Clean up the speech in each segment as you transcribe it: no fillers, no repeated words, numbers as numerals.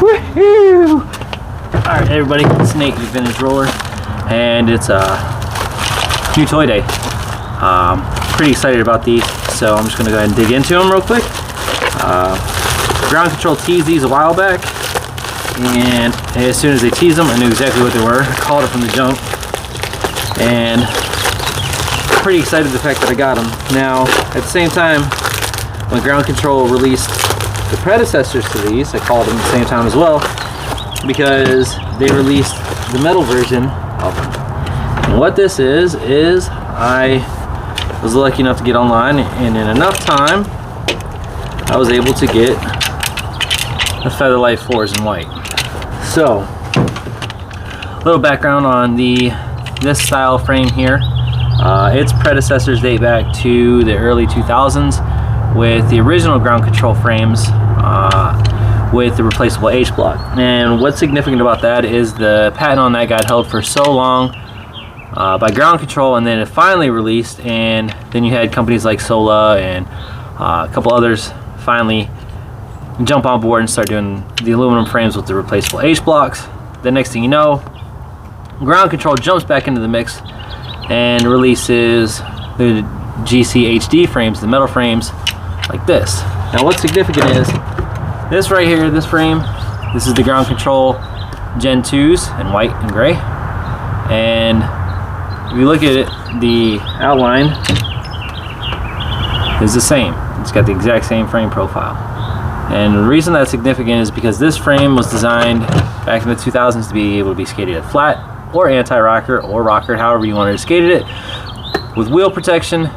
Woohoo! Alright everybody, Snake Vintage Roller, and it's a new toy day. Pretty excited about these, so I'm just going to go ahead and dig into them real quick. Ground Control teased these a while back, and as soon as they teased them, I knew exactly what they were. I called it from the jump, and pretty excited the fact that I got them. Now, at the same time, when Ground Control released the predecessors to these, I called them at the same time as well, because they released the metal version of them. And what this is I was lucky enough to get online, and in enough time, I was able to get the Featherlight 4s in white. So, a little background on this style frame here. Its predecessors date back to the early 2000s with the original Ground Control frames with the replaceable H-block. And what's significant about that is the patent on that got held for so long by Ground Control, and then it finally released, and then you had companies like Sola and a couple others finally jump on board and start doing the aluminum frames with the replaceable H-blocks. The next thing you know, Ground Control jumps back into the mix and releases the GC HD frames, the metal frames like this. Now what's significant is this right here, this frame, this is the Ground Control Gen 2s in white and gray. And if you look at it, the outline is the same. It's got the exact same frame profile. And the reason that's significant is because this frame was designed back in the 2000s to be able to be skated at flat or anti-rocker or rocker, however you wanted to skate it, with wheel protection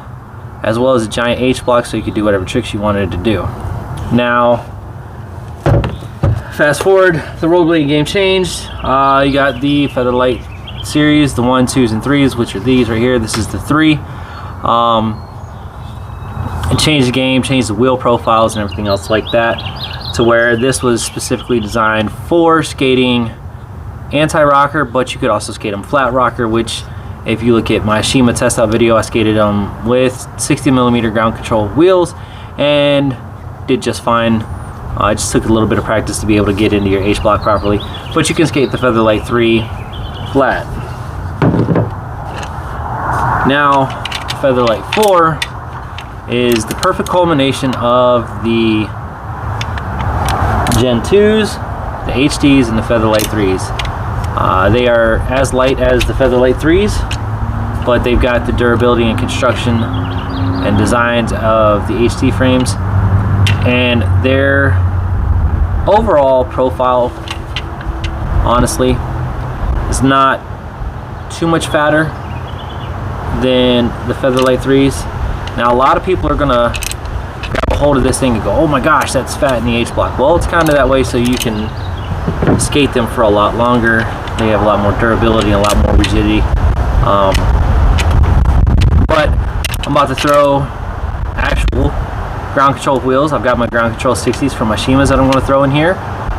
as well as a giant H-block so you could do whatever tricks you wanted to do. Now, fast forward, the rollerblading game changed. You got the Featherlight series, the 1, 2s, and 3s, which are these right here. This is the 3. It changed the game, changed the wheel profiles and everything else like that, to where this was specifically designed for skating anti-rocker, but you could also skate them flat rocker, which if you look at my Shima test out video, I skated them with 60mm Ground Control wheels and did just fine. I just took a little bit of practice to be able to get into your H-block properly, but you can skate the Featherlight 3 flat. Now, Featherlight 4 is the perfect culmination of the Gen 2s, the HDs, and the Featherlight 3s. They are as light as the Featherlight 3s, but they've got the durability and construction and designs of the HD frames, and their overall profile, honestly, is not too much fatter than the Featherlight 3s. Now, a lot of people are gonna grab a hold of this thing and go, oh my gosh, that's fat in the H-block. Well, it's kind of that way so you can skate them for a lot longer. They have a lot more durability and a lot more rigidity. But I'm about to throw actual Ground Control wheels. I've got my Ground Control 60s from my Shimas that I'm going to throw in here,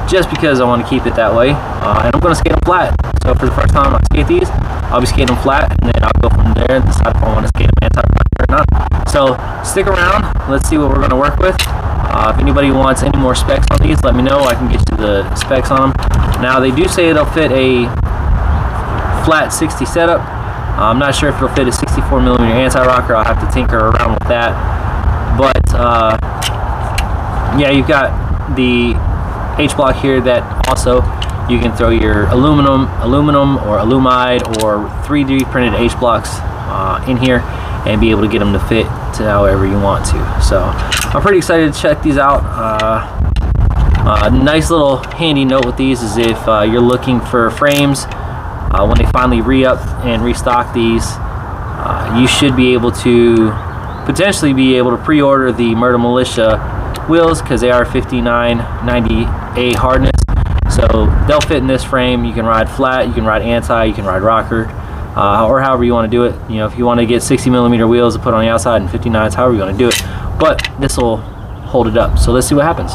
just because I want to keep it that way. And I'm going to skate them flat. So for the first time I skate these, I'll be skating them flat, and then I'll go from there and decide if I want to skate them anti-rocker or not. So stick around. Let's see what we're going to work with. If anybody wants any more specs on these, let me know. I can get you the specs on them. Now, they do say it'll fit a flat 60 setup. I'm not sure if it'll fit a 64mm anti-rocker. I'll have to tinker around with that. But yeah, you've got the H-block here that also you can throw your aluminum or alumide or 3D printed H-blocks in here and be able to get them to fit to however you want to. So I'm pretty excited to check these out. A nice little handy note with these is if you're looking for frames when they finally re-up and restock these, you should be able to potentially be able to pre-order the Murder Militia wheels, because they are 5990A hardness, so they'll fit in this frame. You can ride flat, you can ride anti, you can ride rocker, or however you want to do it. You know, if you want to get 60mm wheels to put on the outside and 59s, however you want to do it, but this will hold it up. So let's see what happens.